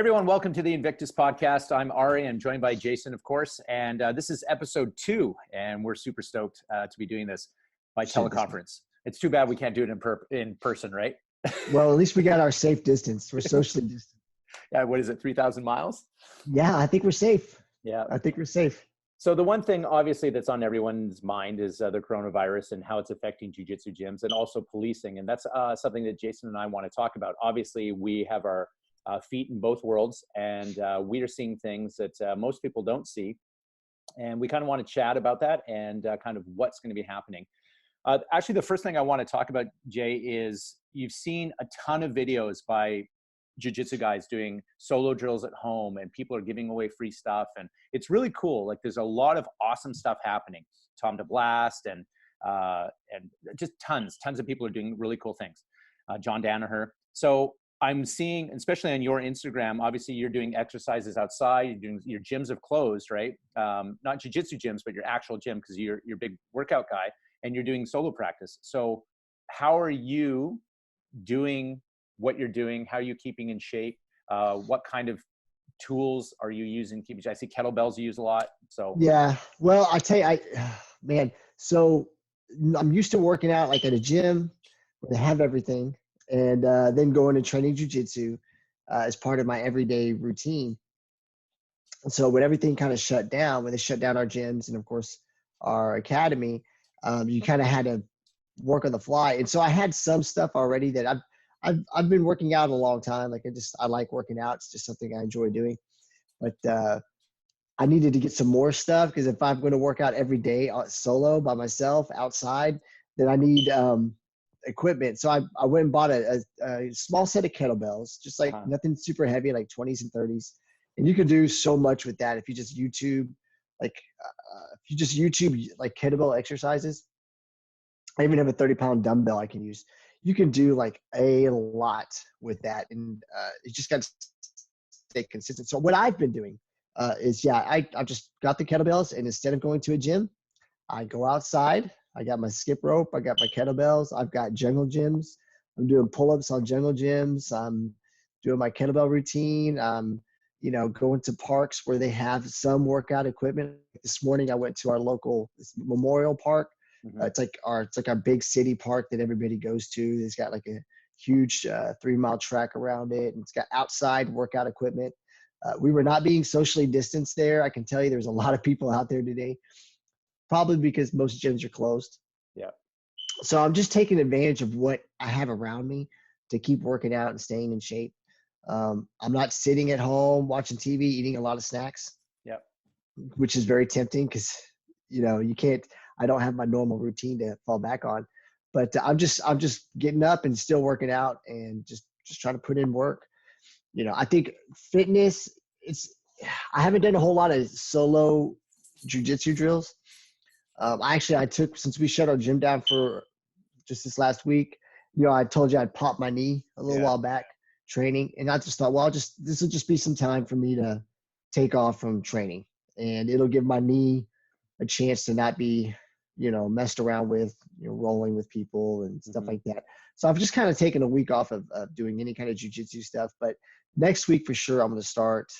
Everyone, welcome to the Invictus Podcast. I'm Ari and joined by Jason, of course. And this is episode 2, and we're super stoked to be doing this by teleconference. It's too bad we can't do it in person, right? Well, at least we got our safe distance. We're socially distant. Yeah, what is it, 3,000 miles? Yeah, I think we're safe. Yeah. I think we're safe. So the one thing, obviously, that's on everyone's mind is the coronavirus and how it's affecting Jiu Jitsu gyms and also policing. And that's something that Jason and I want to talk about. Obviously, we have our feet in both worlds, and we are seeing things that most people don't see. And we kind of want to chat about that and kind of what's going to be happening. Actually, the first thing I want to talk about, Jay, is you've seen a ton of videos by jiu-jitsu guys doing solo drills at home, and people are giving away free stuff. And it's really cool. Like, there's a lot of awesome stuff happening. Tom DeBlast and just tons of people are doing really cool things. John Danaher. So I'm seeing, especially on your Instagram, obviously you're doing exercises outside, your gyms have closed, right? Not jiu-jitsu gyms, but your actual gym, because you're a big workout guy, and you're doing solo practice. So how are you doing what you're doing? How are you keeping in shape? What kind of tools are you using? I see kettlebells you use a lot. So yeah, well, I tell you, man, so I'm used to working out like at a gym where they have everything, and then going and training jiu-jitsu as part of my everyday routine. And so when everything kind of shut down, when they shut down our gyms and of course our academy, you kind of had to work on the fly. And so I had some stuff already that I've been working out a long time. Like I like working out. It's just something I enjoy doing. But I needed to get some more stuff, because if I'm going to work out every day solo by myself outside, then I need equipment. So I went and bought a small set of kettlebells, just like nothing super heavy, like 20s and 30s. And you can do so much with that if you just YouTube, like kettlebell exercises. I even have a 30-pound dumbbell I can use. You can do like a lot with that, and you just got to stay consistent. So what I've been doing is, I've just got the kettlebells, and instead of going to a gym, I go outside. I got my skip rope. I got my kettlebells. I've got jungle gyms. I'm doing pull-ups on jungle gyms. I'm doing my kettlebell routine. Going to parks where they have some workout equipment. This morning I went to our local memorial park. Mm-hmm. It's like our big city park that everybody goes to. It's got like a huge 3-mile track around it, and it's got outside workout equipment. We were not being socially distanced there. I can tell you there's a lot of people out there today, probably because most gyms are closed. Yeah. So I'm just taking advantage of what I have around me to keep working out and staying in shape. I'm not sitting at home watching TV, eating a lot of snacks. Yeah. Which is very tempting, because you can't. I don't have my normal routine to fall back on, but I'm just getting up and still working out, and just trying to put in work. I think fitness, I haven't done a whole lot of solo jiu-jitsu drills. I took, since we shut our gym down for just this last week, I told you I'd popped my knee a little while back training, and I just thought, well, this will just be some time for me to take off from training, and it'll give my knee a chance to not be, messed around with, rolling with people and stuff like that. So I've just kind of taken a week off of doing any kind of jiu-jitsu stuff. But next week for sure, I'm going to start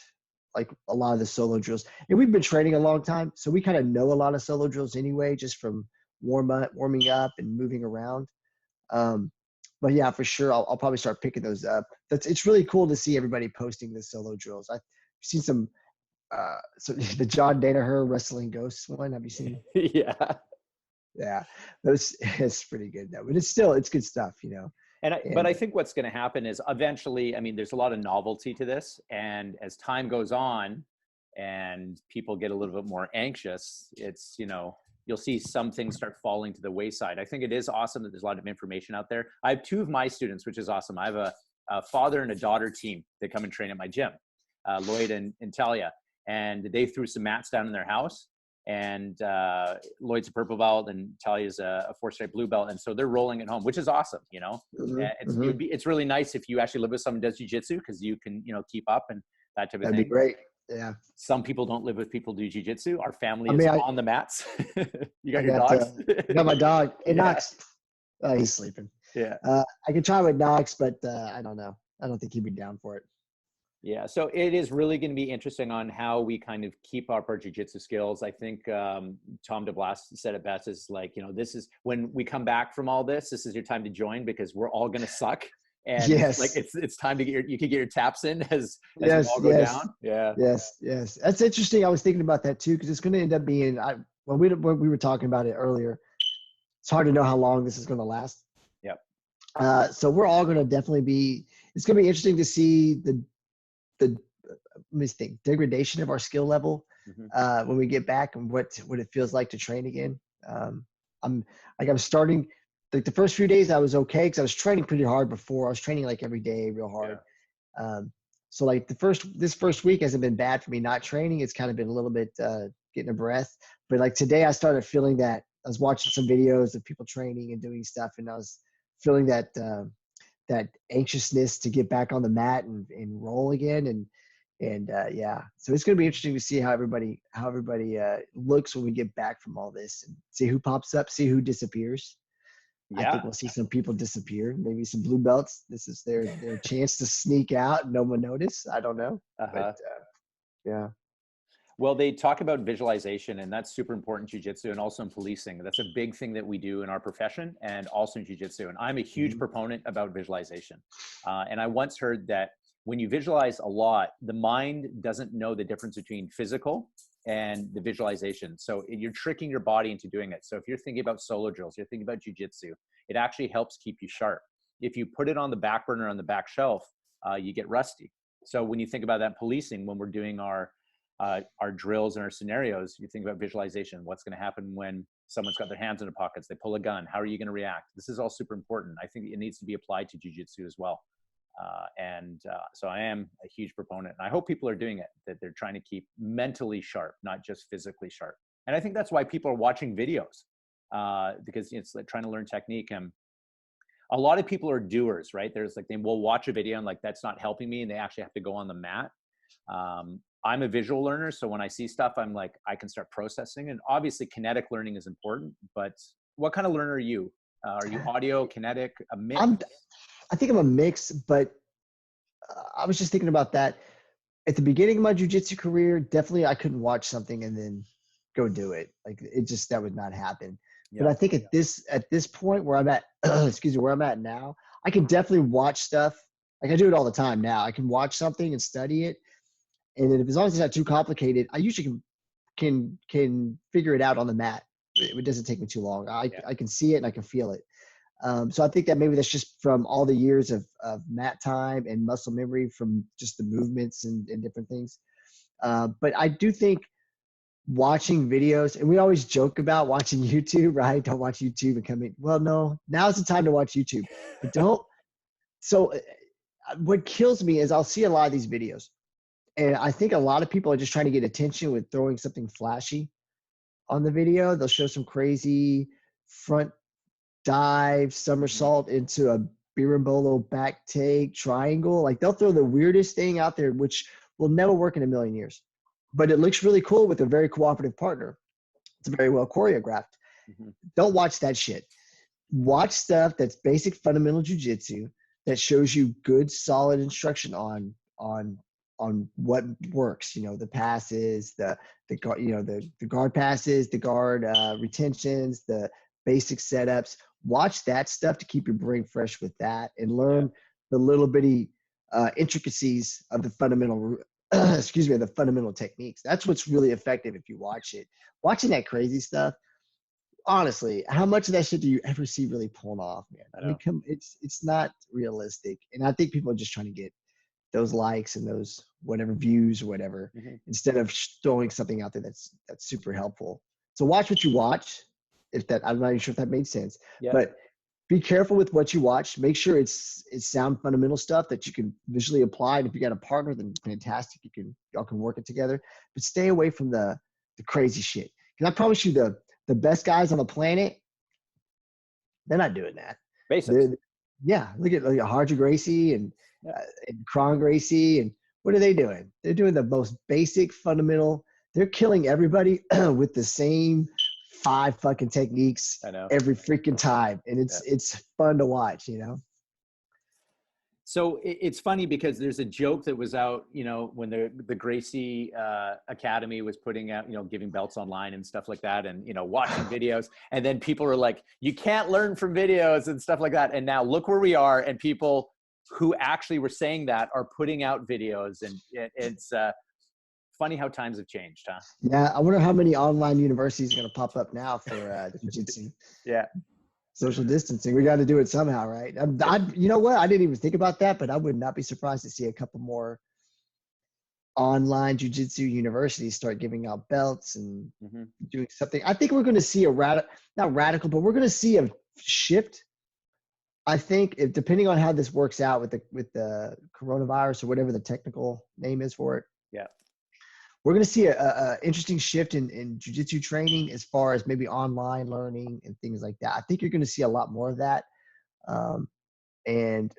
like a lot of the solo drills. And we've been training a long time, so we kind of know a lot of solo drills anyway, just from warming up and moving around. But yeah, for sure, I'll probably start picking those up. It's really cool to see everybody posting the solo drills. I've seen some. So the John Danaher Wrestling Ghosts one, have you seen? Yeah, it's pretty good though. But it's good stuff, But I think what's going to happen is eventually, there's a lot of novelty to this, and as time goes on, and people get a little bit more anxious, it's you'll see some things start falling to the wayside. I think it is awesome that there's a lot of information out there. I have 2 of my students, which is awesome. I have a father and a daughter team that come and train at my gym, Lloyd and Talia. And they threw some mats down in their house, and Lloyd's a purple belt and Talia's a 4-stripe blue belt. And so they're rolling at home, which is awesome. It's really nice if you actually live with someone who does jiu-jitsu, because you can, keep up and that type of thing. That'd be great. Yeah. Some people don't live with people who do jiu-jitsu. Our family is on the mats. You got your dogs? I got my dog. Hey, Knox. He's sleeping. Yeah. I could try with Knox, but I don't know. I don't think he'd be down for it. Yeah, so it is really going to be interesting on how we kind of keep up our jiu-jitsu skills. I think we kind of keep up our jiu-jitsu skills. I think Tom DeBlas said it best, is like, this is when we come back from all this is your time to join, because we're all going to suck. And like, Yes. it's time to you can get your taps in as we Yes. all go Yes. down. Yeah. Yes. Yes. That's interesting. I was thinking about that too, because it's going to end up being, when we were talking about it earlier, it's hard to know how long this is going to last. Yep. So we're all going to definitely be, it's going to be interesting to see the let me think, degradation of our skill level when we get back, and what it feels like to train again. I'm starting, like the first few days I was okay, because I was training pretty hard before. I was training like every day real hard. Yeah. So like this first week hasn't been bad for me not training. It's kind of been a little bit getting a breath. But like today I started feeling that I was watching some videos of people training and doing stuff, and I was feeling that that anxiousness to get back on the mat and roll again. And yeah, so it's going to be interesting to see how everybody looks when we get back from all this, and see who pops up, see who disappears. Yeah. I think we'll see some people disappear, maybe some blue belts. This is their chance to sneak out. No one notice. I don't know. But, yeah. Well, they talk about visualization, and that's super important in jiu-jitsu and also in policing. That's a big thing that we do in our profession and also in jiu-jitsu. And I'm a huge proponent about visualization. And I once heard that when you visualize a lot, the mind doesn't know the difference between physical and the visualization. So you're tricking your body into doing it. So if you're thinking about solo drills, you're thinking about jiu-jitsu, it actually helps keep you sharp. If you put it on the back burner, on the back shelf, you get rusty. So when you think about that policing, when we're doing our drills and our scenarios, you think about visualization. What's going to happen when someone's got their hands in their pockets, they pull a gun? How are you going to react? This is all super important. I think it needs to be applied to jiu-jitsu as well. So I am a huge proponent, and I hope people are doing it, that they're trying to keep mentally sharp, not just physically sharp. And I think that's why people are watching videos, because it's like trying to learn technique. And a lot of people are doers, right? There's like, they will watch a video and like, that's not helping me, and they actually have to go on the mat. I'm a visual learner, so when I see stuff, I'm like, I can start processing. And obviously kinetic learning is important, but what kind of learner are you? Are you audio, kinetic, a mix? I think I'm a mix, but I was just thinking about that. At the beginning of my jiu-jitsu career, definitely I couldn't watch something and then go do it. Like that would not happen. Yeah. But I think at this point where I'm at, where I'm at now, I can definitely watch stuff. Like I do it all the time now. I can watch something and study it. And then as long as it's not too complicated, I usually can figure it out on the mat. It doesn't take me too long. I can see it and I can feel it. So I think that maybe that's just from all the years of mat time and muscle memory from just the movements and different things. But I do think watching videos, and we always joke about watching YouTube, right? Don't watch YouTube and come in. Well, no, now's the time to watch YouTube, but don't. So what kills me is I'll see a lot of these videos, and I think a lot of people are just trying to get attention with throwing something flashy on the video. They'll show some crazy front dive, somersault into a berimbolo back take triangle. Like they'll throw the weirdest thing out there, which will never work in a million years. But it looks really cool with a very cooperative partner. It's very well choreographed. Don't watch that shit. Watch stuff that's basic fundamental jiu-jitsu that shows you good, solid instruction on what works. You know, the passes, the guard passes, the guard retentions, the basic setups. Watch that stuff to keep your brain fresh with that, and learn the little bitty intricacies of the fundamental the fundamental techniques. That's what's really effective if you watch it. Watching that crazy stuff, honestly, how much of that shit do you ever see really pulling off, man? I mean, it's not realistic. And I think people are just trying to get those likes and those whatever views or whatever, instead of throwing something out there that's super helpful. So watch what you watch. I'm not even sure if that made sense, but be careful with what you watch. Make sure it's sound fundamental stuff that you can visually apply. And if you got a partner, then fantastic. Y'all can work it together, but stay away from the crazy shit. Because I promise you, the best guys on the planet, they're not doing that. Basics. Look at Harja Gracie and Kron Gracie, and what are they doing? They're doing the most basic fundamental. They're killing everybody with the same 5 fucking techniques every freaking time, and it's fun to watch, you know. So it's funny because there's a joke that was out, when the Gracie Academy was putting out, giving belts online and stuff like that, and watching videos, and then people were like, you can't learn from videos and stuff like that. And now look where we are, and people who actually were saying that are putting out videos, and it's funny how times have changed, huh? Yeah, I wonder how many online universities are going to pop up now for jiu-jitsu. Yeah. Social distancing. We got to do it somehow, right? You know what? I didn't even think about that, but I would not be surprised to see a couple more online jiu-jitsu universities start giving out belts and doing something. I think we're going to see not radical, but we're going to see a shift. I think depending on how this works out with the coronavirus or whatever the technical name is for it. Yeah. We're going to see a interesting shift in jiu-jitsu training as far as maybe online learning and things like that. I think you're going to see a lot more of that. And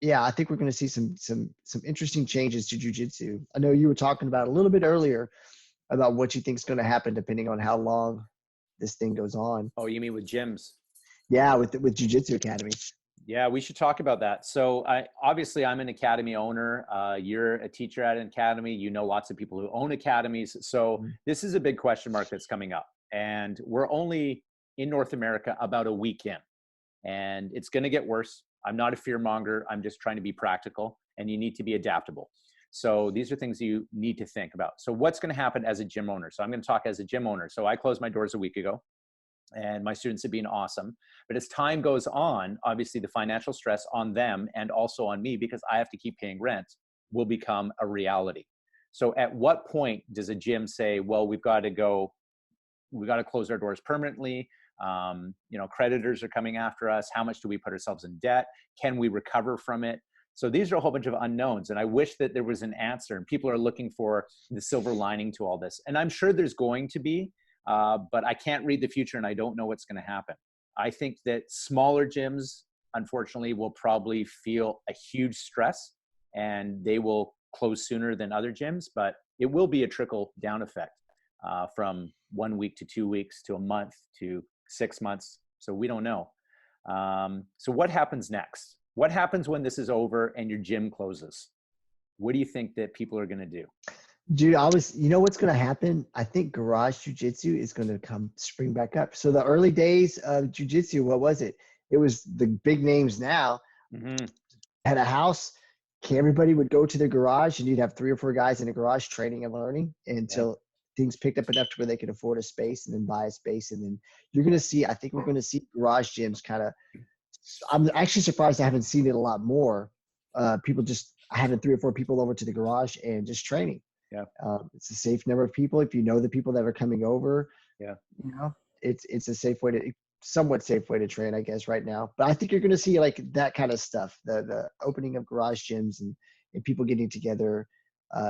yeah, I think we're going to see some interesting changes to jiu-jitsu. I know you were talking about a little bit earlier about what you think is going to happen depending on how long this thing goes on. Oh, you mean with gyms? Yeah, with jiu-jitsu academies. Yeah, we should talk about that. So obviously I'm an academy owner. You're a teacher at an academy. You know lots of people who own academies. So this is a big question mark that's coming up. And we're only in North America about a week in. And it's going to get worse. I'm not a fear monger. I'm just trying to be practical. And you need to be adaptable. So these are things you need to think about. So what's going to happen as a gym owner? So I'm going to talk as a gym owner. So I closed my doors a week ago. And my students have been awesome. But as time goes on, obviously the financial stress on them and also on me, because I have to keep paying rent, will become a reality. So at what point does a gym say, well, we've got to close our doors permanently? Creditors are coming after us. How much do we put ourselves in debt? Can we recover from it? So these are a whole bunch of unknowns. And I wish that there was an answer, and people are looking for the silver lining to all this. And I'm sure there's going to be, but I can't read the future and I don't know what's going to happen. I think that smaller gyms, unfortunately, will probably feel a huge stress and they will close sooner than other gyms, but it will be a trickle down effect from 1 week to 2 weeks to a month to 6 months. So we don't know. So what happens next? What happens when this is over and your gym closes? What do you think that people are going to do? Dude, you know what's going to happen? I think garage jiu-jitsu is going to spring back up. So the early days of jiu-jitsu, what was it? It was the big names now. Had a house, everybody would go to the garage and you'd have 3 or 4 guys in a garage training and learning until things picked up enough to where they could afford a space and then buy a space. And then you're going to see, I think we're going to see garage gyms I'm actually surprised I haven't seen it a lot more. People just having 3 or 4 people over to the garage and just training. Yeah. It's a safe number of people. If you know the people that are coming over, it's a somewhat safe way to train, I guess, right now. But I think you're going to see like that kind of stuff, the opening of garage gyms and people getting together,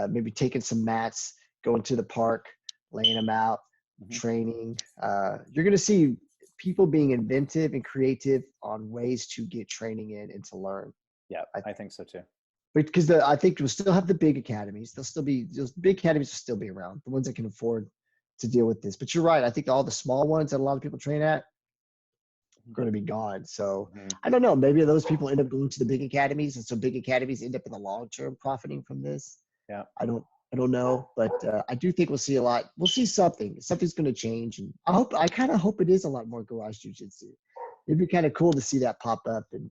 maybe taking some mats, going to the park, laying them out, training. You're going to see people being inventive and creative on ways to get training in and to learn. Yeah, I think so too. Because I think we'll still have the big academies. Those big academies will still be around, the ones that can afford to deal with this. But you're right. I think all the small ones that a lot of people train at are going to be gone. So I don't know. Maybe those people end up going to the big academies, and so big academies end up in the long term profiting from this. Yeah, I don't know, but I do think we'll see a lot. We'll see something. Something's going to change, and I kind of hope it is a lot more garage jiu-jitsu. It'd be kind of cool to see that pop up and.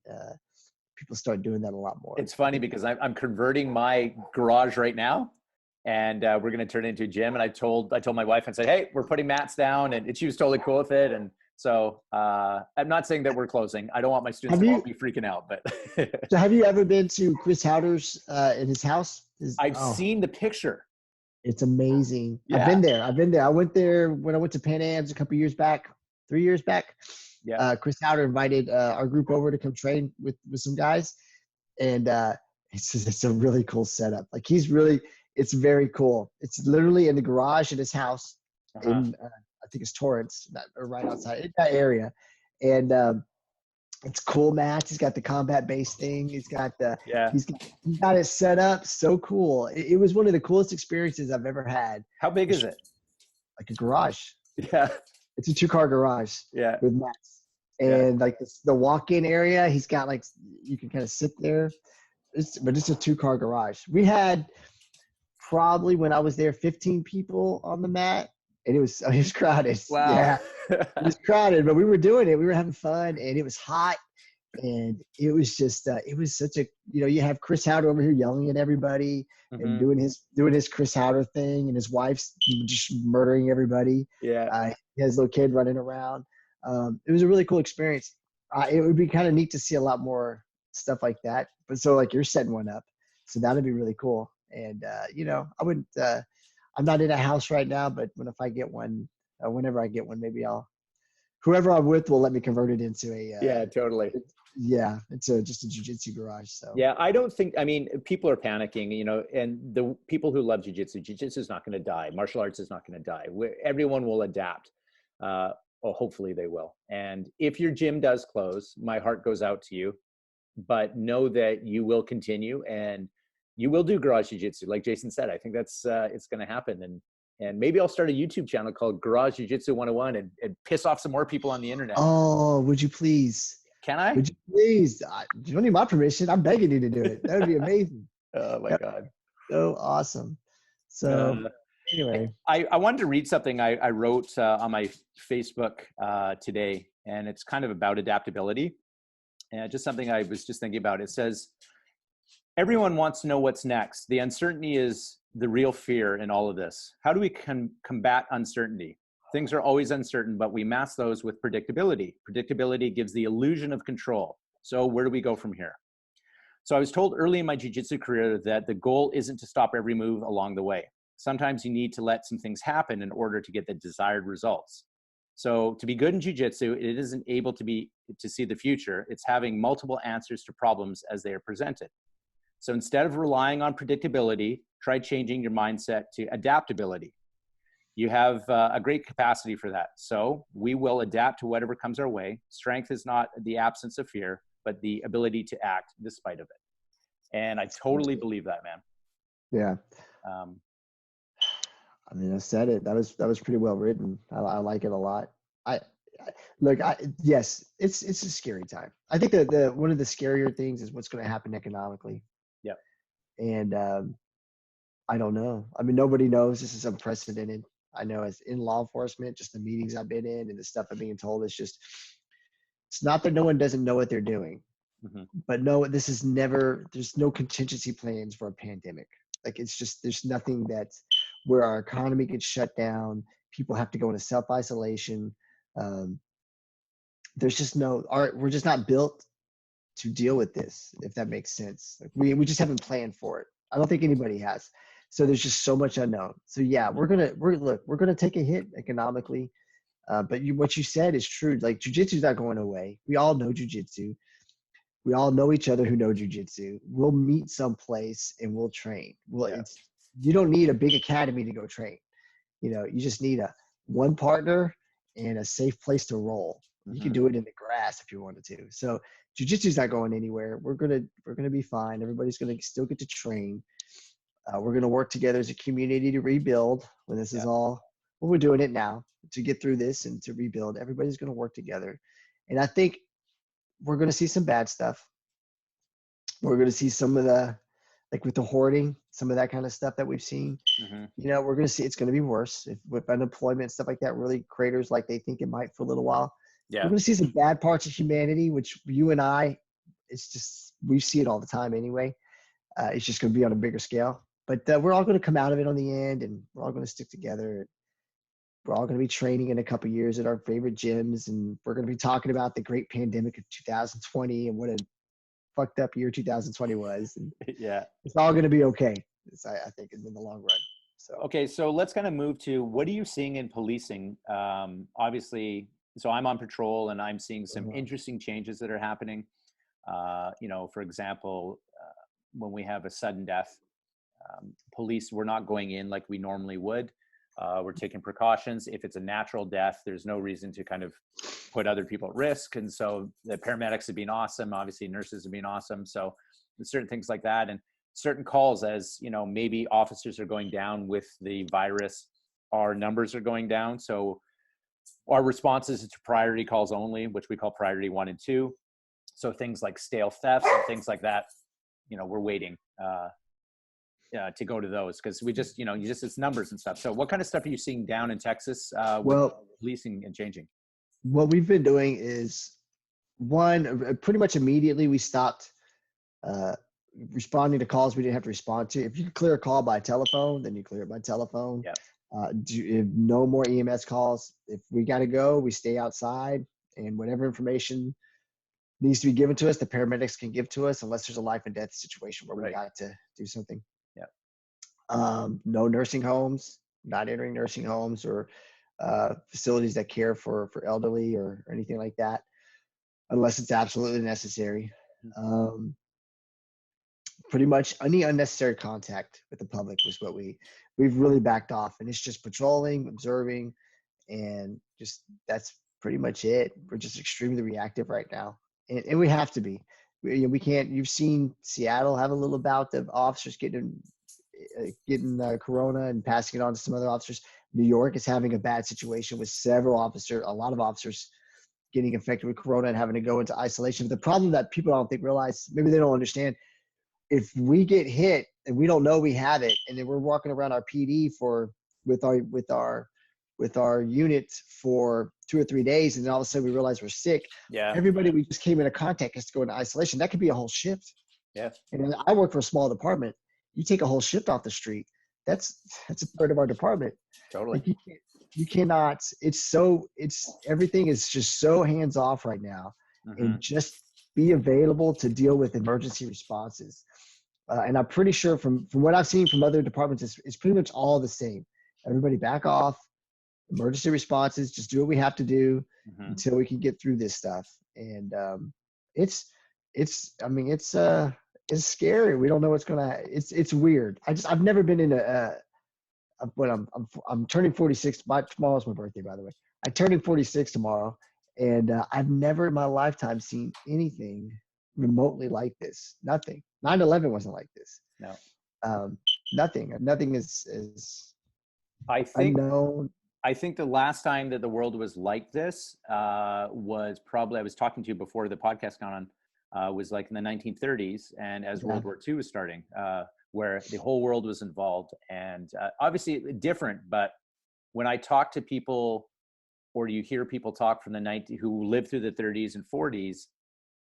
People start doing that a lot more. It's funny because I'm converting my garage right now, and we're going to turn it into a gym. And I told my wife and said, "Hey, we're putting mats down," and she was totally cool with it. And so I'm not saying that we're closing. I don't want my students to be freaking out. But so, have you ever been to Chris Howder's in his house? I've seen the picture. It's amazing. Yeah. I've been there. I went there when I went to Pan Am's a couple years back, 3 years back. Yeah. Chris Howder invited our group over to come train with some guys, and it's a really cool setup. Like it's very cool. It's literally in the garage in his house in I think it's Torrance, or right outside in that area, and it's cool mats. He's got the combat base thing. He's got he's got it set up so cool. It was one of the coolest experiences I've ever had. How big is it? Like a garage. Yeah. It's a 2-car garage with mats. And like the walk-in area, he's got like, you can kind of sit there. But it's a 2-car garage. We had probably, when I was there, 15 people on the mat, and it was crowded. Wow. Yeah, it was crowded, but we were doing it. We were having fun, and it was hot, and it was just it was such a, you have Chris Howder over here yelling at everybody and doing his Chris Howder thing, and his wife's just murdering everybody. Yeah. He has a little kid running around. It was a really cool experience. It would be kind of neat to see a lot more stuff like that. But so like you're setting one up, so that'd be really cool. And I wouldn't. I'm not in a house right now, but if I get one, whenever I get one, maybe whoever I'm with will let me convert it into a. Yeah, totally. It's just a jiu-jitsu garage. So yeah, I don't think. I mean, people are panicking, and the people who love jiu-jitsu is not going to die. Martial arts is not going to die. Everyone will adapt. Or hopefully they will. And if your gym does close, my heart goes out to you. But know that you will continue, and you will do garage jiu-jitsu. Like Jason said, I think that's it's going to happen. And maybe I'll start a YouTube channel called Garage Jiu-Jitsu 101 and piss off some more people on the internet. Oh, would you please? Can I? Would you please? You don't need my permission. I'm begging you to do it. That would be amazing. Oh my God. So awesome. So anyway. I wanted to read something I wrote on my Facebook today, and it's kind of about adaptability. And just something I was just thinking about. It says, everyone wants to know what's next. The uncertainty is the real fear in all of this. How do we combat uncertainty? Things are always uncertain, but we mask those with predictability. Predictability gives the illusion of control. So where do we go from here? So I was told early in my jiu-jitsu career that the goal isn't to stop every move along the way. Sometimes you need to let some things happen in order to get the desired results. So to be good in jiu-jitsu, it isn't able to see the future. It's having multiple answers to problems as they are presented. So instead of relying on predictability, try changing your mindset to adaptability. You have a great capacity for that. So we will adapt to whatever comes our way. Strength is not the absence of fear, but the ability to act despite of it. And I totally believe that, man. Yeah. I mean, I said it. That was pretty well written. I like it a lot. Yes, it's a scary time. I think that one of the scarier things is what's going to happen economically. Yeah. And I don't know. I mean, nobody knows. This is unprecedented. I know, as in law enforcement, just the meetings I've been in and the stuff I'm being told, it's not that no one doesn't know what they're doing, but no, there's no contingency plans for a pandemic. Like, it's just, there's nothing that's where our economy gets shut down. People have to go into self-isolation. There's just we're just not built to deal with this, if that makes sense. Like, we just haven't planned for it. I don't think anybody has. So there's just so much unknown. So yeah, we're gonna take a hit economically. But what you said is true. Like, jiu-jitsu's not going away. We all know jiu-jitsu. We all know each other who know jiu-jitsu. We'll meet someplace and we'll train. You don't need a big academy to go train. You just need one partner and a safe place to roll. You can do it in the grass if you wanted to. So jiu-jitsu's not going anywhere. We're gonna be fine. Everybody's gonna still get to train. We're gonna work together as a community to rebuild when this is all. Well, we're doing it now to get through this and to rebuild. Everybody's gonna work together, and I think we're gonna see some bad stuff. We're gonna see some of the, like with the hoarding, some of that kind of stuff that we've seen. We're gonna see it's gonna be worse with unemployment and stuff like that. Really craters like they think it might for a little while. Yeah. We're going to see some bad parts of humanity, which you and I, it's just, we see it all the time anyway. It's just going to be on a bigger scale. But we're all going to come out of it on the end, and we're all going to stick together. We're all going to be training in a couple of years at our favorite gyms, and we're going to be talking about the great pandemic of 2020 and what a fucked up year 2020 was. And it's all going to be okay, I think, in the long run. So okay, so let's kind of move to, what are you seeing in policing? Obviously, so I'm on patrol and I'm seeing some interesting changes that are happening. For example, when we have a sudden death, police, we're not going in like we normally would. We're taking precautions. If it's a natural death, there's no reason to kind of put other people at risk. And so the paramedics have been awesome. Obviously, nurses have been awesome. So there's certain things like that. And certain calls, as maybe officers are going down with the virus, our numbers are going down. So Our responses to priority calls only, which we call priority 1 and 2. So things like stale thefts and things like that, we're waiting to go to those because we just, it's numbers and stuff. So what kind of stuff are you seeing down in Texas with policing and changing? What we've been doing is, one, pretty much immediately we stopped responding to calls we didn't have to respond to. If you could clear a call by telephone, then you clear it by telephone. Yeah. No more EMS calls. If we got to go, we stay outside, and whatever information needs to be given to us, the paramedics can give to us, unless there's a life and death situation where we got to do something. Yeah. No nursing homes, not entering nursing homes or facilities that care for elderly or anything like that, unless it's absolutely necessary. Pretty much any unnecessary contact with the public was what we've really backed off, and it's just patrolling, observing, and just that's pretty much it. We're just extremely reactive right now, and we have to be. We can't. You've seen Seattle have a little bout of officers getting corona and passing it on to some other officers. New York is having a bad situation with a lot of officers getting infected with corona and having to go into isolation. But the problem that people don't realize, maybe they don't understand, if we get hit and we don't know we have it, and then we're walking around our PD with our unit for 2 or 3 days, and then all of a sudden we realize we're sick. Yeah. Everybody we just came into contact has to go into isolation. That could be a whole shift. Yeah. And I work for a small department. You take a whole shift off the street. That's a third of our department. Totally. Like you cannot. Everything is just so hands off right now, and just be available to deal with emergency responses. And I'm pretty sure from what I've seen from other departments, it's pretty much all the same. Everybody back off, emergency responses, just do what we have to do until we can get through this stuff. And it's scary. We don't know what's it's weird. I've never been in I'm turning 46. Tomorrow's my birthday, by the way. I'm turning 46 tomorrow. And I've never in my lifetime seen anything remotely like this. Nothing. 9/11 wasn't like this. No. Nothing. Nothing is unknown. I think the last time that the world was like this was probably, I was talking to you before the podcast got on, was like in the 1930s, and as World War II was starting, where the whole world was involved. And obviously different, but when I talk to people, or you hear people talk from the 90s who lived through the 30s and 40s,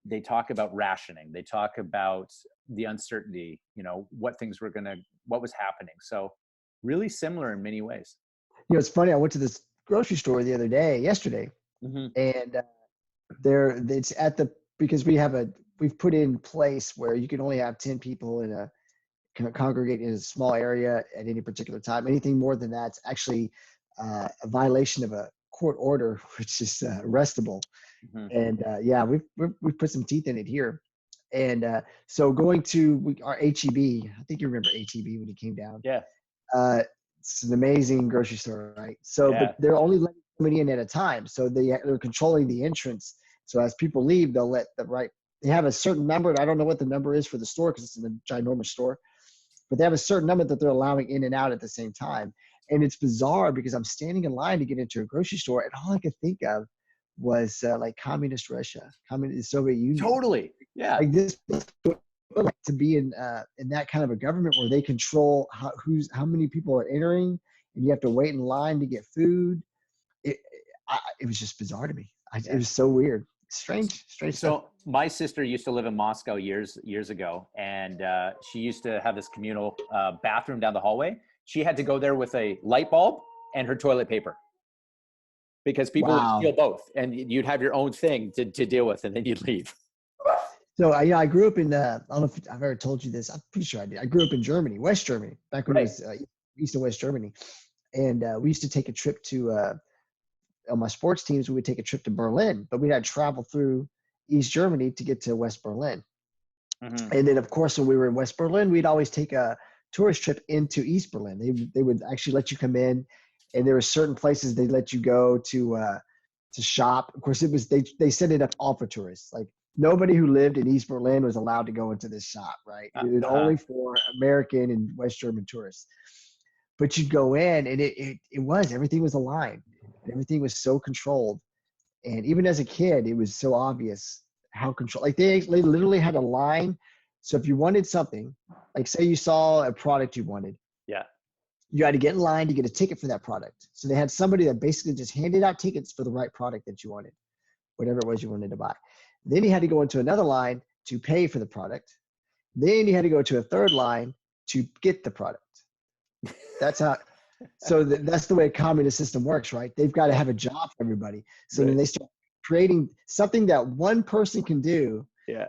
they talk about rationing. They talk about the uncertainty, what was happening. So really similar in many ways. It's funny. I went to this grocery store yesterday, and because we've put in place where you can only have 10 people congregate in a small area at any particular time. Anything more than that's actually a violation of a court order, which is arrestable. And we've put some teeth in it here. And so going to our HEB, I think you remember HEB when you came down. Yeah. It's an amazing grocery store, right? So, but they're only letting somebody in at a time. So they're controlling the entrance. So as people leave, they'll let they have a certain number. And I don't know what the number is for the store because it's in a ginormous store, but they have a certain number that they're allowing in and out at the same time. And it's bizarre because I'm standing in line to get into a grocery store, and all I could think of was like communist Russia, communist Soviet Union. Totally, yeah. Like this, to be in that kind of a government where they control how many people are entering, and you have to wait in line to get food. It was just bizarre to me. It was so weird, strange. So stuff. My sister used to live in Moscow years ago, and she used to have this communal bathroom down the hallway. She had to go there with a light bulb and her toilet paper because people would steal both, and you'd have your own thing to deal with, and then you'd leave. So I grew up in, I don't know if I've ever told you this. I'm pretty sure I did. I grew up in Germany, West Germany, back when it was East and West Germany. And we used to take a trip to, on my sports teams, we would take a trip to Berlin, but we had to travel through East Germany to get to West Berlin. And then, of course, when we were in West Berlin, we'd always take a tourist trip into East Berlin. They would actually let you come in, and there were certain places they'd let you go to shop. Of course, they set it up all for tourists. Like nobody who lived in East Berlin was allowed to go into this shop, right? It was only for American and West German tourists. But you'd go in, and everything was aligned. Everything was so controlled. And even as a kid, it was so obvious how controlled. Like they literally had a line. So if you wanted something, like say you saw a product you wanted, Yeah. you had to get in line to get a ticket for that product. So they had somebody that basically just handed out tickets for the right product that you wanted, whatever it was you wanted to buy. Then you had to go into another line to pay for the product. Then you had to go to a third line to get the product. That's how. So that's the way a communist system works, right? They've got to have a job for everybody. So then they start creating something that one person can do. Yeah.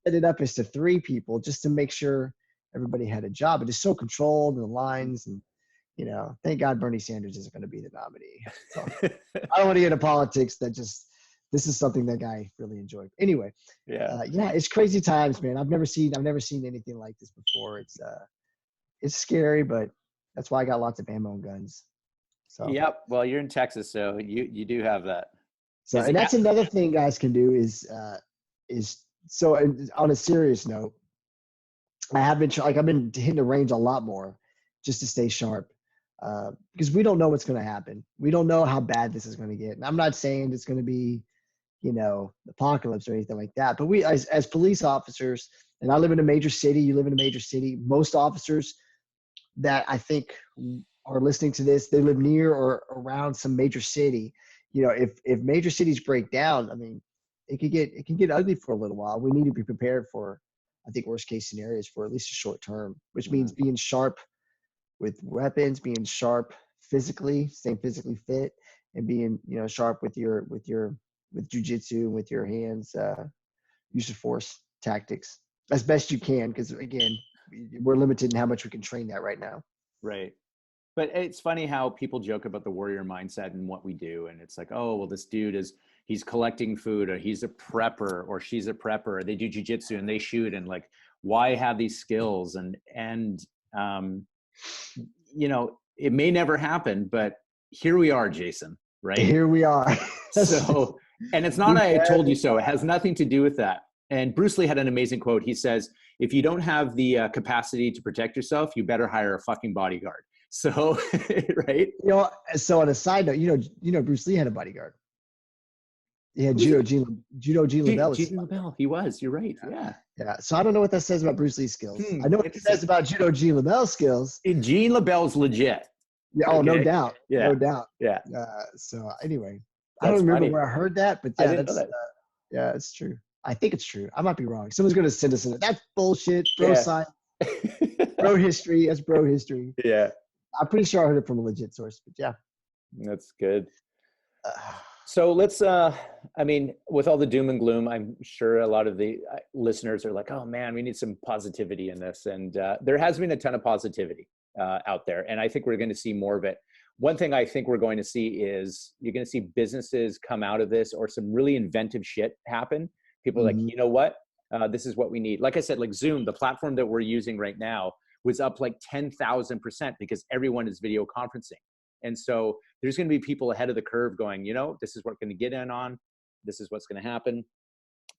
Set it up as to 3 people just to make sure everybody had a job. But it's so controlled, and the lines, and thank God Bernie Sanders isn't going to be the nominee. So I don't want to get into politics. This is something that guy really enjoyed. Anyway, it's crazy times, man. I've never seen anything like this before. It's scary, but that's why I got lots of ammo and guns. So yep. Well, you're in Texas, so you do have that. So and that's another thing guys can do is so on a serious note, I've been hitting the range a lot more just to stay sharp. Because we don't know what's going to happen. We don't know how bad this is going to get. And I'm not saying it's going to be, the apocalypse or anything like that. But we, as police officers, and I live in a major city, you live in a major city, most officers that I think are listening to this, they live near or around some major city. If major cities break down, I mean, it can get ugly for a little while. We need to be prepared for, I think, worst case scenarios for at least a short term, which means being sharp with weapons, being sharp physically, staying physically fit, and being sharp with jiu-jitsu, with your hands, use of force tactics as best you can, because again, we're limited in how much we can train that right now. Right. But it's funny how people joke about the warrior mindset and what we do, and it's like, oh well, this dude he's collecting food, or he's a prepper, or she's a prepper, or they do jiu-jitsu and they shoot, and like, why have these skills? And it may never happen, but here we are, Jason, right? Here we are. So, and it's not, I told you so. It has nothing to do with that. And Bruce Lee had an amazing quote. He says, if you don't have the capacity to protect yourself, you better hire a fucking bodyguard. So, right. So on a side note, Bruce Lee had a bodyguard. He had Judo G. LaBelle. G. LaBelle. He was. You're right. Yeah. Yeah. So I don't know what that says about Bruce Lee's skills. I know what it says about Judo G. LaBelle's skills. G. LaBelle's legit. Yeah. Oh, okay. No doubt. Yeah. No doubt. Yeah. So anyway, I don't remember where I heard that, but yeah, it's true. I think it's true. I might be wrong. Someone's going to send us in. That's bullshit. Bro science. Bro history. That's bro history. Yeah. I'm pretty sure I heard it from a legit source, but yeah. That's good. So let's, with all the doom and gloom, I'm sure a lot of the listeners are like, oh man, we need some positivity in this. And there has been a ton of positivity out there. And I think we're going to see more of it. One thing I think we're going to see is you're going to see businesses come out of this, or some really inventive shit happen. People are like, you know what? This is what we need. Like I said, like Zoom, the platform that we're using right now, was up like 10,000% because everyone is video conferencing. And so there's going to be people ahead of the curve going, this is what we're going to get in on. This is what's going to happen.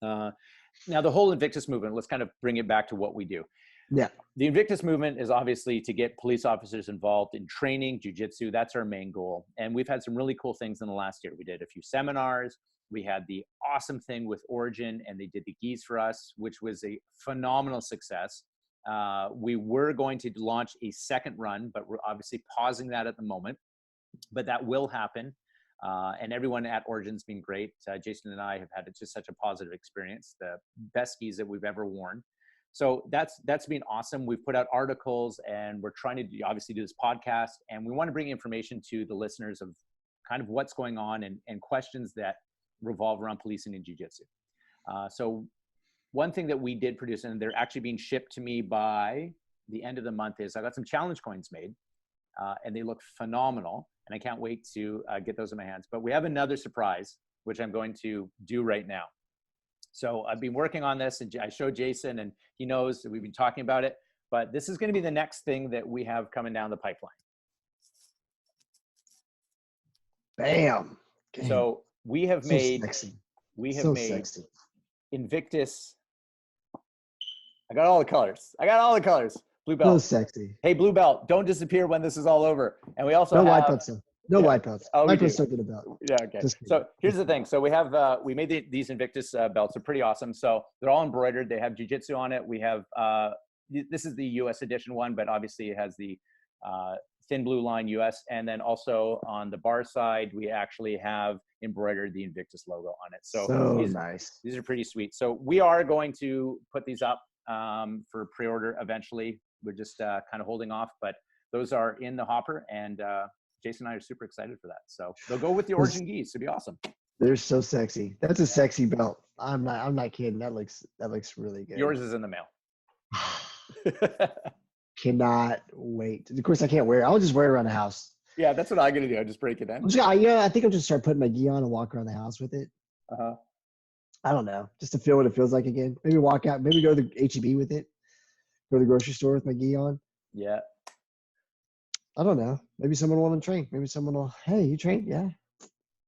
Now, the whole Invictus movement, let's kind of bring it back to what we do. Yeah. The Invictus movement is obviously to get police officers involved in training, jiu-jitsu. That's our main goal. And we've had some really cool things in the last year. We did a few seminars. We had the awesome thing with Origin, and they did the gis for us, which was a phenomenal success. We were going to launch a second run, but we're obviously pausing that at the moment. But that will happen. And everyone at Origin's been great. Jason and I have had just such a positive experience, the best skis that we've ever worn. So that's been awesome. We've put out articles, and we're trying to obviously do this podcast, and we want to bring information to the listeners of kind of what's going on and questions that revolve around policing and jiu-jitsu. So one thing that we did produce, and they're actually being shipped to me by the end of the month, is I got some challenge coins made, and they look phenomenal. And I can't wait to get those in my hands. But we have another surprise, which I'm going to do right now. So I've been working on this, and I showed Jason, and he knows that we've been talking about it. But this is going to be the next thing that we have coming down the pipeline. Bam. So we have made sexy. Invictus. I got all the colors. Blue belt. So sexy. Hey, blue belt, don't disappear when this is all over. And we also Don't wipe up some. No white belts. Oh, White belts don't get a belt. Yeah. Okay. So here's the thing. So we have, we made these Invictus belts. They're pretty awesome. So they're all embroidered. They have Jiu Jitsu on it. We have, this is the US edition one, but obviously it has the thin blue line US. And then also on the bar side, we actually have embroidered the Invictus logo on it. So nice. These are pretty sweet. So we are going to put these up for pre-order eventually. We're just kind of holding off, but those are in the hopper, and Jason and I are super excited for that. So they'll go with the Origin Geese. It'll be awesome. They're so sexy. That's a sexy belt. I'm not kidding. That looks really good. Yours is in the mail. Cannot wait. Of course, I can't wear it. I'll just wear it around the house. Yeah, that's what I'm gonna do. I just break it in. I think I'll just start putting my gi on and walk around the house with it. I don't know, just to feel what it feels like again. Maybe walk out. Maybe go to the H-E-B with it. Go to the grocery store with my gi on. Yeah. I don't know. Maybe someone will want to train. Maybe someone will. Hey, you train? Yeah.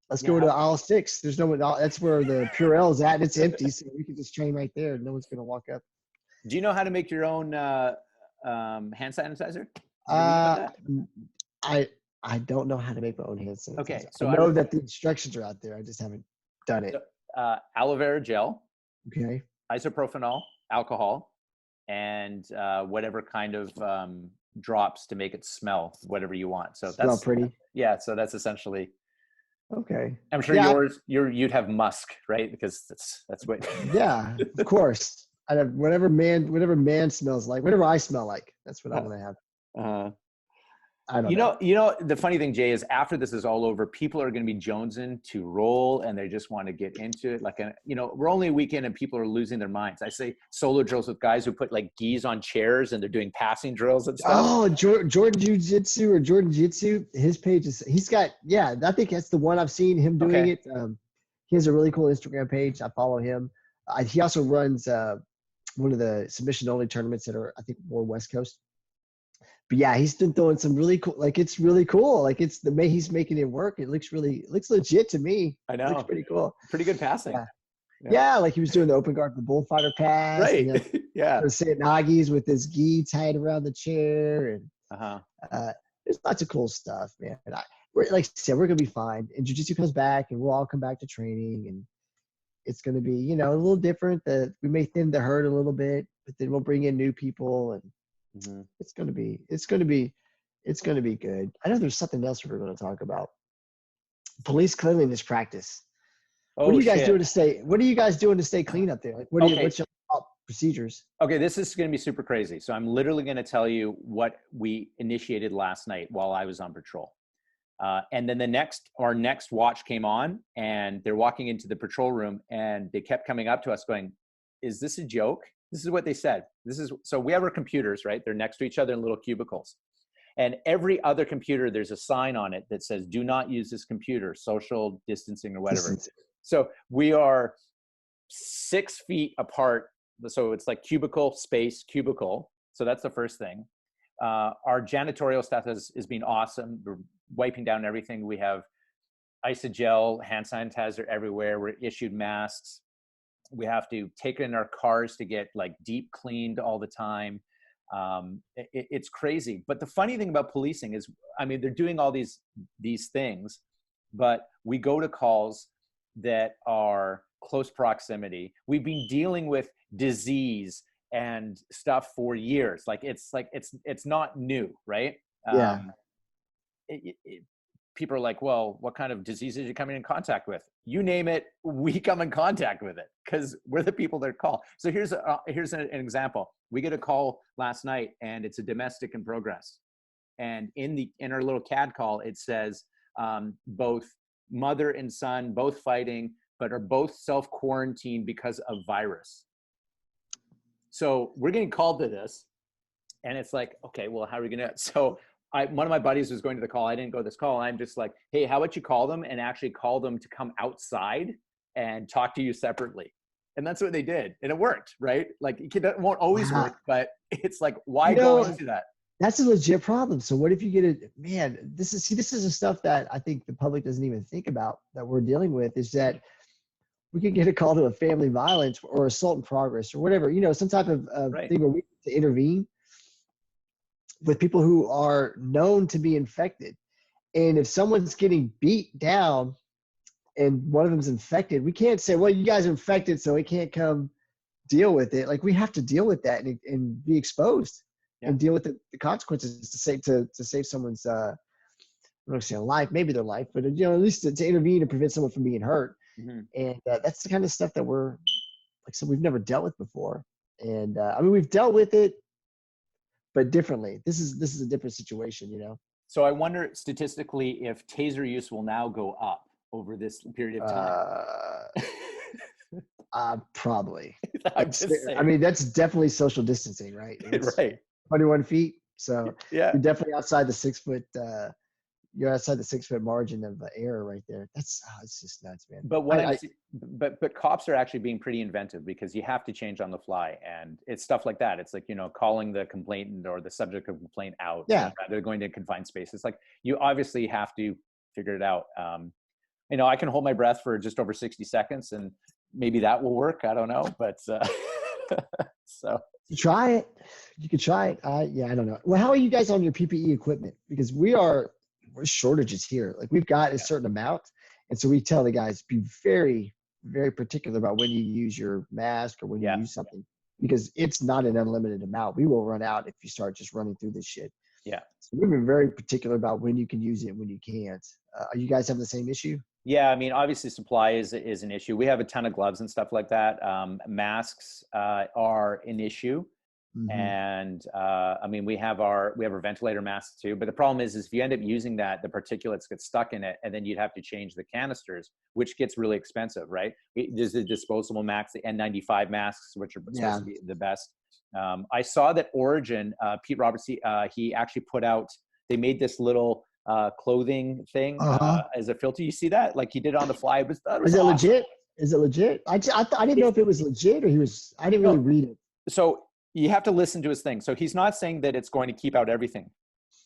Let's go to aisle 6. There's no one. That's where the Purell is at. And it's empty, so we can just train right there. No one's gonna walk up. Do you know how to make your own hand sanitizer? I don't know how to make my own hand sanitizer. Okay, so I know that the instructions are out there. I just haven't done it. Aloe vera gel. Okay. Isopropanol, alcohol, and whatever kind of drops to make it smell whatever you want. So that's pretty. Yeah. So that's essentially. Okay. I'm sure you'd have musk, right? Because that's what. Yeah, of course. I'd have whatever man smells like, whatever I smell like. That's what I want to have. I don't know. You know, the funny thing, Jay, is after this is all over, people are going to be jonesing to roll, and they just want to get into it. We're only a weekend, and people are losing their minds. I say solo drills with guys who put like gis on chairs, and they're doing passing drills and stuff. Oh, Jordan Jiu Jitsu or Jordan Jiu Jitsu. His page I think that's the one I've seen him doing it. He has a really cool Instagram page. I follow him. He also runs one of the submission only tournaments that are, I think, more West Coast. But yeah, he's been throwing some really cool, it's really cool. It's the way he's making it work. It looks legit to me. I know. It looks pretty cool. Pretty good passing. Yeah, like he was doing the open guard, the bullfighter pass. Right. And yeah. Saying Nagis with his gi tied around the chair. And there's lots of cool stuff, man. And like I said, we're going to be fine. And jiu-jitsu comes back, and we'll all come back to training. And it's going to be, a little different. We may thin the herd a little bit, but then we'll bring in new people, and it's going to be good. I know there's something else we were going to talk about. Police cleanliness practice. What are you guys doing to stay clean up there? What's your procedures? Okay, this is going to be super crazy. So I'm literally going to tell you what we initiated last night while I was on patrol. And then our next watch came on, and they're walking into the patrol room, and they kept coming up to us going, "Is this a joke?" This is what they said. So we have our computers, right? They're next to each other in little cubicles. And every other computer, there's a sign on it that says, "Do not use this computer, social distancing," or whatever. So we are 6 feet apart. So it's like cubicle, space, cubicle. So that's the first thing. Our janitorial staff is being awesome. We're wiping down everything. We have isogel, hand sanitizer everywhere. We're issued masks. We have to take it in our cars to get deep cleaned all the time. It's crazy. But the funny thing about policing is, they're doing all these things, but we go to calls that are close proximity. We've been dealing with disease and stuff for years. It's not new, right? Yeah. People are like, "Well, what kind of diseases are you coming in contact with?" You name it, we come in contact with it because we're the people that call. So here's an example. We get a call last night, and it's a domestic in progress. And in our little CAD call, it says both mother and son, both fighting, but are both self-quarantined because of virus. So we're getting called to this, and it's like, okay, well, how are we going to? So one of my buddies was going to the call. I didn't go to this call. I'm just like, "Hey, how about you call them and actually call them to come outside and talk to you separately?" And that's what they did. And it worked, right? It won't always work, but it's like, why go into that? That's a legit problem. So what if you get this is the stuff that I think the public doesn't even think about that we're dealing with, is that we could get a call to a family violence or assault in progress or whatever, some type of thing where we need to intervene with people who are known to be infected. And if someone's getting beat down and one of them's infected, we can't say, well, you guys are infected, so we can't come deal with it. Like, we have to deal with that and be exposed and deal with the consequences to save someone's, I'm not gonna say a life, maybe their life, but, you know, at least to intervene and prevent someone from being hurt. Mm-hmm. And that's the kind of stuff that we've never dealt with before. And I mean, we've dealt with it, but differently. This is a different situation, you know? So I wonder statistically if taser use will now go up over this period of time. Probably. I'm just saying. I mean, that's definitely social distancing, right? It's right. 21 feet. So yeah, you're definitely outside the 6 foot, you're outside the 6 foot margin of error right there. It's just nuts, man. But but cops are actually being pretty inventive, because you have to change on the fly, and it's stuff like that. It's like, you know, calling the complainant or the subject of complaint out. Yeah. They're going to confined spaces. Like, you obviously have to figure it out. You know, I can hold my breath for just over 60 seconds and maybe that will work. I don't know, but so. Try it. You could try it. I don't know. Well, how are you guys on your PPE equipment? Because we're shortages here. Like, we've got a certain amount. And so we tell the guys, be very, very particular about when you use your mask or when you use something, because it's not an unlimited amount. We will run out if you start just running through this shit. Yeah. So we've been very particular about when you can use it and when you can't. Are you guys having the same issue? Yeah, I mean, obviously supply is an issue. We have a ton of gloves and stuff like that. Masks are an issue. Mm-hmm. And I mean, we have our ventilator masks too. But the problem is if you end up using that, the particulates get stuck in it, and then you'd have to change the canisters, which gets really expensive, right? There's the disposable masks, the N95 masks, which are supposed to be the best. I saw that Origin, Pete Roberts, he actually put out, they made this little clothing thing as a filter. You see that? Like, he did it on the fly. Is it awesome. Legit? Is it legit? I didn't know if it was legit or I didn't really read it. So you have to listen to his thing. So he's not saying that it's going to keep out everything,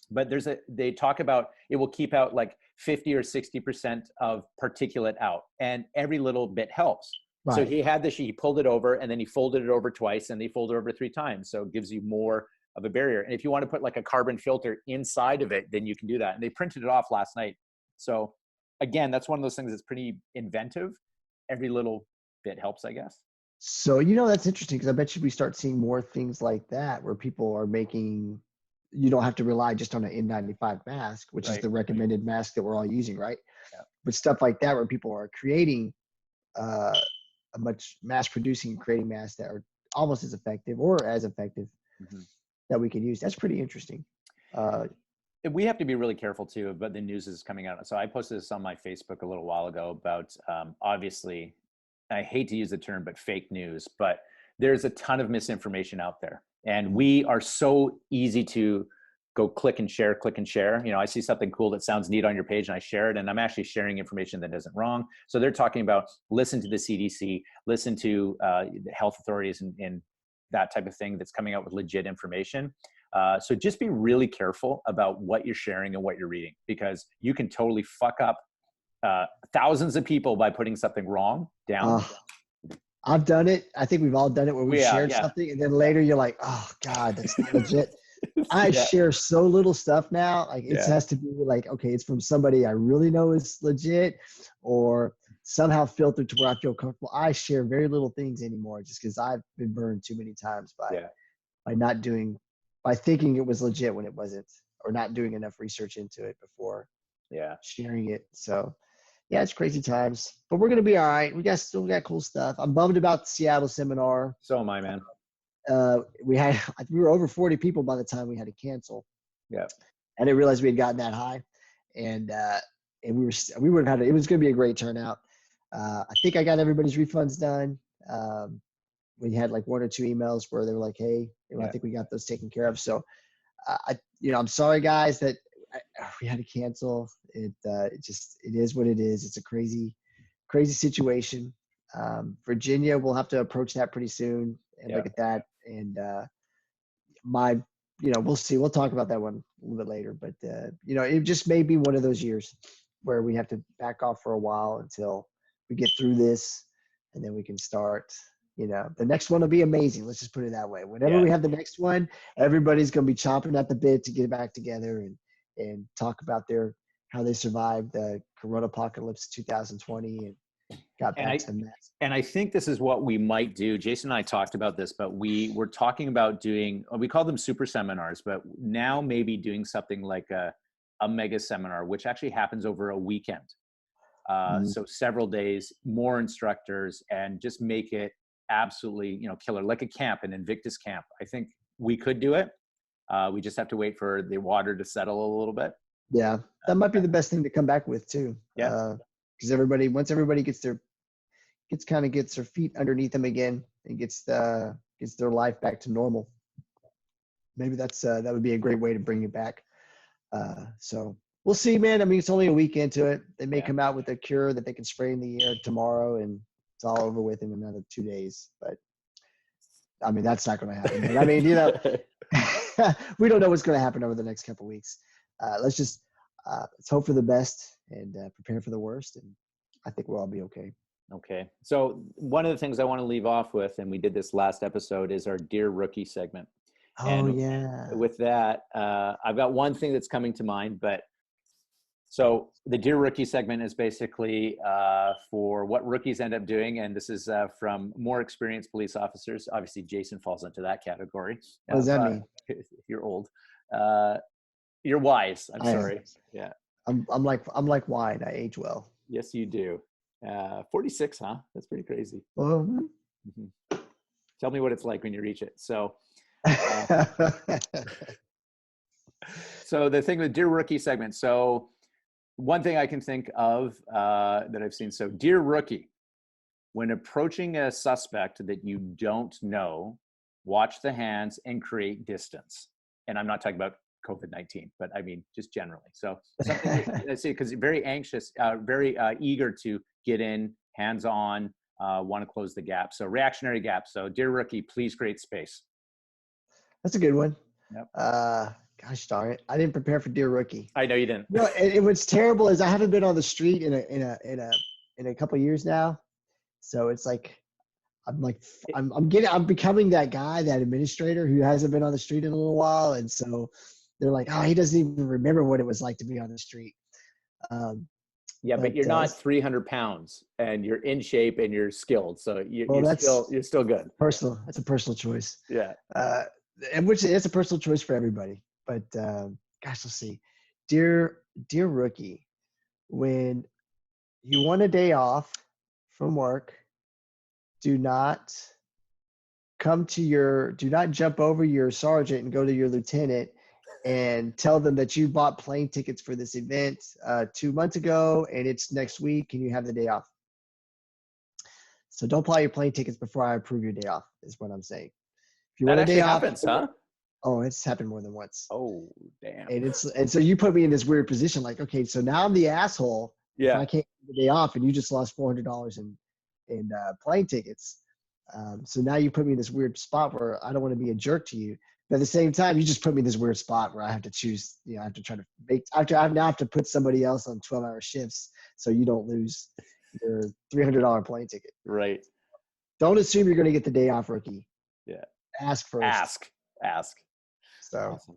but they talk about it will keep out like 50 or 60% of particulate out, and every little bit helps. Right. So he had this, he pulled it over and then he folded it over twice and they folded it over 3 times. So it gives you more of a barrier. And if you want to put like a carbon filter inside of it, then you can do that. And they printed it off last night. So again, that's one of those things that's pretty inventive. Every little bit helps, I guess. So, you know, that's interesting, because I bet you we start seeing more things like that where people are making, you don't have to rely just on an N95 mask, which is the recommended mask that we're all using, right? Yeah. But stuff like that where people are creating a much mass producing, creating masks that are almost as effective or as effective that we can use. That's pretty interesting. We have to be really careful too, but the news is coming out. So I posted this on my Facebook a little while ago about obviously, I hate to use the term, but fake news, but there's a ton of misinformation out there. And we are so easy to go click and share. You know, I see something cool that sounds neat on your page and I share it, and I'm actually sharing information that isn't wrong. So they're talking about listen to the CDC, listen to the health authorities and that type of thing that's coming out with legit information. So just be really careful about what you're sharing and what you're reading, because you can totally fuck up thousands of people by putting something wrong down. I've done it. I think we've all done it where we shared something and then later you're like, oh God, that's not legit. I share so little stuff now. Like, it has to be like, okay, it's from somebody I really know is legit, or somehow filtered to where I feel comfortable. I share very little things anymore just because I've been burned too many times by thinking it was legit when it wasn't, or not doing enough research into it before sharing it. So yeah, it's crazy times, but we're going to be all right. We still got cool stuff. I'm bummed about the Seattle seminar. So am I, man. We were over 40 people by the time we had to cancel. Yeah. I didn't realize we had gotten that high, and we would have had it was going to be a great turnout. I think I got everybody's refunds done. We had like 1 or 2 emails where they were like, hey, I think we got those taken care of. So I'm sorry guys that we had to cancel. It is what it is. It's a crazy situation. Virginia, we'll have to approach that pretty soon and look at that. And we'll see. We'll talk about that one a little bit later. But it just may be one of those years where we have to back off for a while until we get through this, and then we can start. The next one will be amazing. Let's just put it that way. Whenever we have the next one, everybody's going to be chomping at the bit to get back together and talk about their how they survived the Corona apocalypse 2020 and got back to the mess. And I think this is what we might do. Jason and I talked about this, but we were talking about doing, we call them super seminars, but now maybe doing something like a mega seminar, which actually happens over a weekend. So several days, more instructors, and just make it absolutely, killer, like a camp, an Invictus camp. I think we could do it. We just have to wait for the water to settle a little bit. Yeah, that might be the best thing to come back with too. Yeah, because once everybody gets their feet underneath them again and gets their life back to normal, maybe that would be a great way to bring it back. So we'll see, man. I mean, it's only a week into it. They may come out with a cure that they can spray in the air tomorrow, and it's all over with in another 2 days. But I mean, that's not going to happen. But, I mean, we don't know what's going to happen over the next couple of weeks. Let's hope for the best and prepare for the worst, and I think we'll all be okay. Okay. So one of the things I want to leave off with, and we did this last episode, is our Dear Rookie segment. Oh, and yeah. With that, I've got one thing that's coming to mind, so the Dear Rookie segment is basically for what rookies end up doing. And this is from more experienced police officers. Obviously, Jason falls into that category. What does that mean? If you're old. You're wise. I'm sorry. Yeah. I'm like wine. I age well. Yes, you do. 46, huh? That's pretty crazy. Mm-hmm. Tell me what it's like when you reach it. So, so the thing with Dear Rookie segment. So one thing I can think of that I've seen. So Dear Rookie, when approaching a suspect that you don't know, watch the hands and create distance. And I'm not talking about COVID-19, but I mean, just generally. So something I see, because you're very anxious, very eager to get in, hands-on, want to close the gap. So reactionary gap. So Dear Rookie, please create space. That's a good one. Yep. Gosh darn it, I didn't prepare for Dear Rookie. I know you didn't. No, and what's terrible is I haven't been on the street in a couple of years now. So it's like I'm becoming that guy, that administrator who hasn't been on the street in a little while, and so they're like, oh, he doesn't even remember what it was like to be on the street. But you're not 300 pounds, and you're in shape, and you're skilled, so you're still good. Personal. That's a personal choice. Yeah. And which it's a personal choice for everybody. But gosh, let's see. Dear Rookie, when you want a day off from work, do not jump over your sergeant and go to your lieutenant and tell them that you bought plane tickets for this event 2 months ago and it's next week and you have the day off. So don't buy your plane tickets before I approve your day off, is what I'm saying. If you want a day off, happens, huh? Oh, it's happened more than once. Oh, damn. And so you put me in this weird position, like, okay, so now I'm the asshole. Yeah. If I can't get the day off and you just lost $400 in plane tickets. So now you put me in this weird spot where I don't want to be a jerk to you. But at the same time, you just put me in this weird spot where I have to choose, I have to try to I now have to put somebody else on 12-hour shifts so you don't lose your $300 plane ticket. Right. Don't assume you're going to get the day off, Rookie. Yeah. Ask first. Ask. So awesome.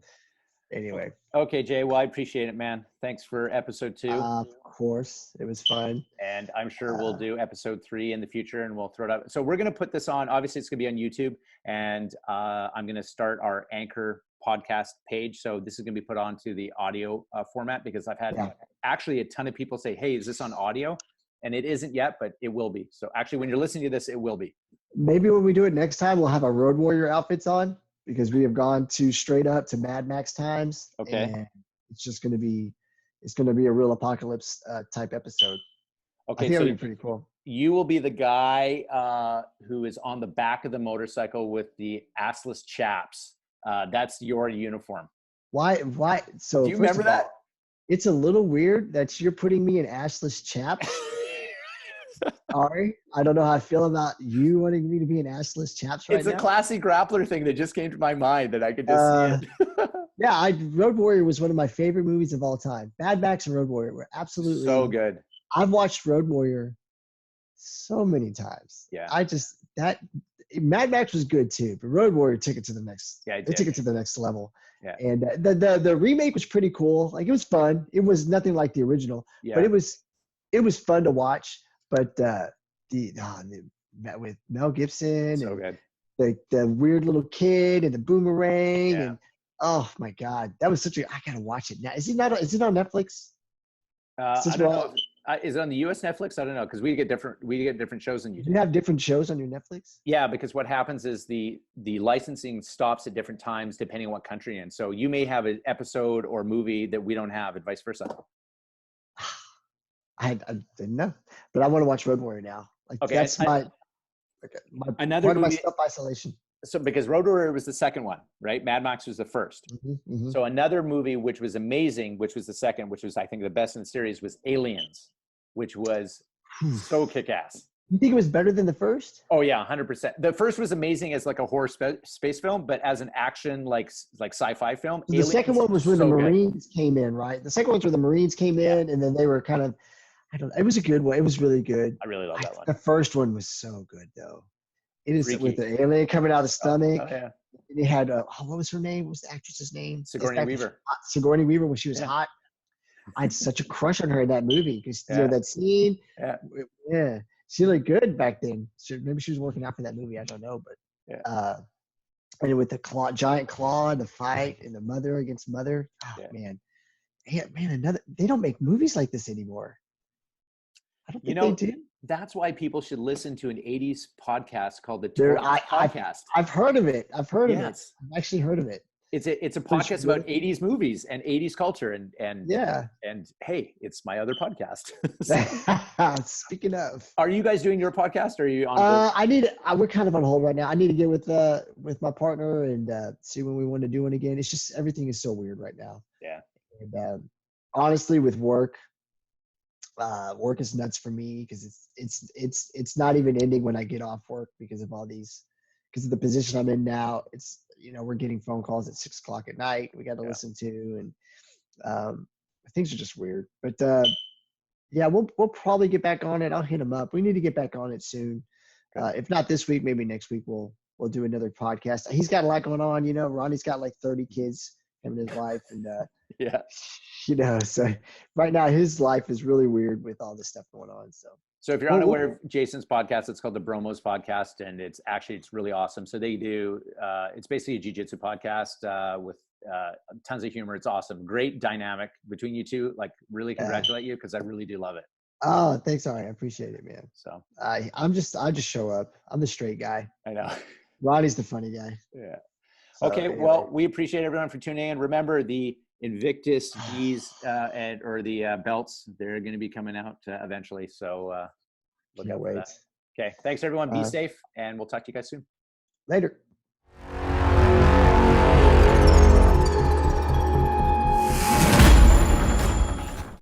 Anyway. Okay, Jay. Well, I appreciate it, man. Thanks for episode 2. Of course. It was fun. And I'm sure we'll do episode 3 in the future and we'll throw it up. So we're going to put this on, obviously it's going to be on YouTube, and I'm going to start our Anchor podcast page. So this is going to be put onto the audio format, because I've had actually a ton of people say, hey, is this on audio? And it isn't yet, but it will be. So actually when you're listening to this, it will be. Maybe when we do it next time, we'll have our Road Warrior outfits on, because we have gone straight up to Mad Max times. Okay. And it's just going to be a real apocalypse type episode. Okay. I think that'll be pretty cool. You will be the guy who is on the back of the motorcycle with the assless chaps. That's your uniform. Why? So do you remember that? It's a little weird that you're putting me in assless chaps. Ari, I don't know how I feel about you wanting me to be an assless chaps right now. It's a classy grappler thing that just came to my mind that I could just see it. Yeah, Road Warrior was one of my favorite movies of all time. Mad Max and Road Warrior were absolutely so good. I've watched Road Warrior so many times. Yeah. Mad Max was good too, but Road Warrior took it to the next. Yeah, it took it to the next level. Yeah. And the remake was pretty cool. Like, it was fun. It was nothing like the original, but it was fun to watch. But with Mel Gibson So and good. the weird little kid and the boomerang Yeah. and oh my God, that was I gotta watch it now. Is it on Netflix? I don't know. Is it on the US Netflix? I don't know, because we get different shows than you do. You have different shows on your Netflix? Yeah, because what happens is the licensing stops at different times depending on what country you're in. So you may have an episode or movie that we don't have, and vice versa. I didn't know, but I want to watch Road Warrior now. Like, okay, that's my another part movie, of my self-isolation. So because Road Warrior was the second one, right? Mad Max was the first. Mm-hmm. So another movie which was amazing, which was the second, which was I think the best in the series, was Aliens, which was so kick-ass. You think it was better than the first? Oh yeah, 100%. The first was amazing as like a horror space film, but as an action like sci-fi film. The second one was where the Marines came in, right? The second one's where the Marines came in, and then they were kind of, it was a good one. It was really good. I really love that one. The first one was so good though. It is freaky. With the alien coming out of the stomach. Oh, yeah. It had what was her name? What was the actress's name? Sigourney Weaver. Sigourney Weaver, when she was hot. I had such a crush on her in that movie because you know that scene. Yeah, she looked good back then. Maybe she was working out for that movie. I don't know, but and with the giant claw, the fight, and the mother against mother. Oh man, they don't make movies like this anymore. I don't think they do. That's why people should listen to an 80s podcast called the Turmoil Podcast. I've heard of it. I've actually heard of it. It's a podcast about 80s movies and 80s culture and hey, it's my other podcast. Speaking of, are you guys doing your podcast? Or are you on? We're kind of on hold right now. I need to get with my partner and see when we want to do one again. It's just everything is so weird right now. Yeah. And honestly, with work is nuts for me because it's not even ending when I get off work because of the position I'm in now. It's, we're getting phone calls at 6:00 at night. We got to listen to, and things are just weird, but we'll probably get back on it. I'll hit him up. We need to get back on it soon. If not this week, maybe next week we'll do another podcast. He's got a lot going on. Ronnie's got like 30 kids, him and his wife, and so right now his life is really weird with all this stuff going on. So if you're unaware of Jason's podcast, it's called the Bromos Podcast, and it's really awesome. So they do, it's basically a Jiu Jitsu podcast with tons of humor. It's awesome. Great dynamic between you two. Like, really congratulate you because I really do love it. Oh, thanks, Ari. I appreciate it, man. So I just show up. I'm the straight guy. I know. Ronnie's the funny guy. Yeah. So, okay. Anyway. Well, we appreciate everyone for tuning in. Remember, the Invictus G's or the belts, they're going to be coming out eventually. So look out for that. Okay. Thanks, everyone. Be safe, and we'll talk to you guys soon. Later.